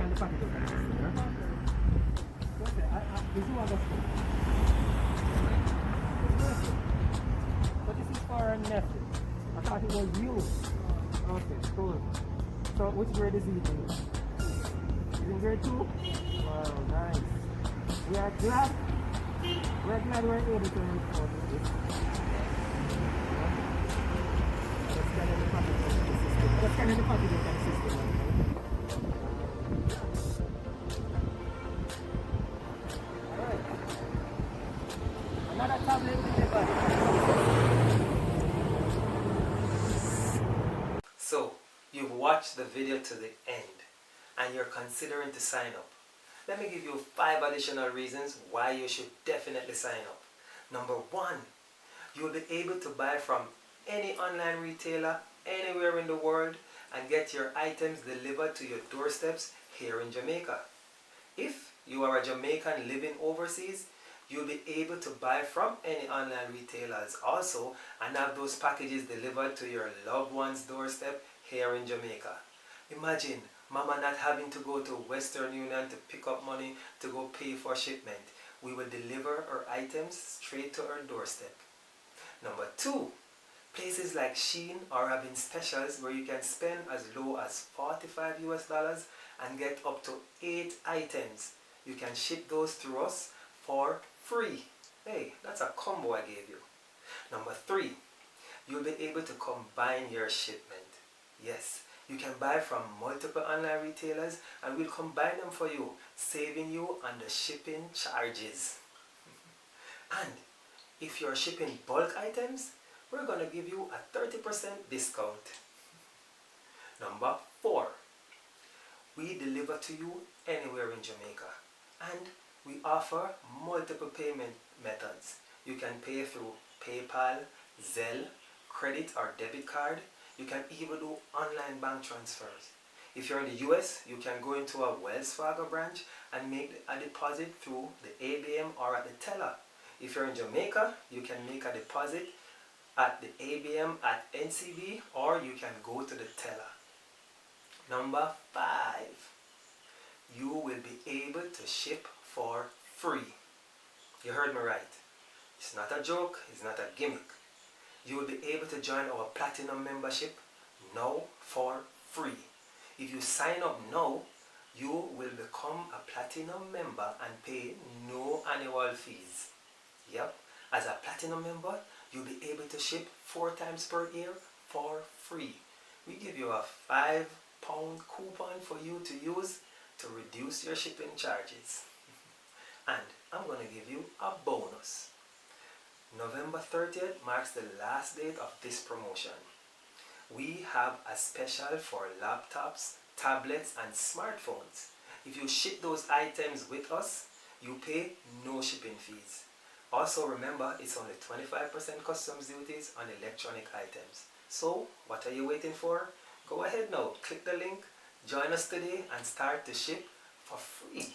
scan the package out. Okay, this is what I so this is for a nephew. I thought it was you. Okay, cool. So which grade is he in? He's in grade 2? Wow, nice. We are glad we're able to record this. Let's scan the package out of the system. Let's scan the package out of the system. Alright. Another tablet delivered. So, you've watched the video to the end and you're considering to sign up. Let me give you 5 additional reasons why you should definitely sign up. Number 1, you'll be able to buy from any online retailer anywhere in the world and get your items delivered to your doorsteps here in Jamaica. If you are a Jamaican living overseas, you'll be able to buy from any online retailers also and have those packages delivered to your loved one's doorstep here in Jamaica. Imagine Mama not having to go to Western Union to pick up money to go pay for shipment. We will deliver our items straight to her doorstep. Number 2, places like Sheen are having specials where you can spend as low as $45 US and get up to 8 items. You can ship those through us for free. Hey, that's a combo I gave you. Number 3, you'll be able to combine your shipment. Yes, you can buy from multiple online retailers and we'll combine them for you, saving you on the shipping charges. And if you're shipping bulk items, we're going to give you a 30% discount. Number 4, we deliver to you anywhere in Jamaica and we offer multiple payment methods. You can pay through PayPal, Zelle, credit or debit card. You can even do online bank transfers. If you're in the US, you can go into a Wells Fargo branch and make a deposit through the ABM or at the teller. If you're in Jamaica, you can make a deposit at the ABM at NCB or you can go to the teller. Number 5, you will be able to ship for free. You heard me right. It's not a joke, it's not a gimmick. You will be able to join our Platinum membership now for free. If you sign up now, you will become a Platinum member and pay no annual fees. Yep, as a Platinum member, you'll be able to ship 4 times per year for free. We give you a £5 coupon for you to use to reduce your shipping charges. And I'm going to give you a bonus. November 30th marks the last date of this promotion. We have a special for laptops, tablets and smartphones. If you ship those items with us, you pay no shipping fees. Also remember, it's only 25% customs duties on electronic items. So what are you waiting for? Go ahead now, click the link, join us today and start to ship for free.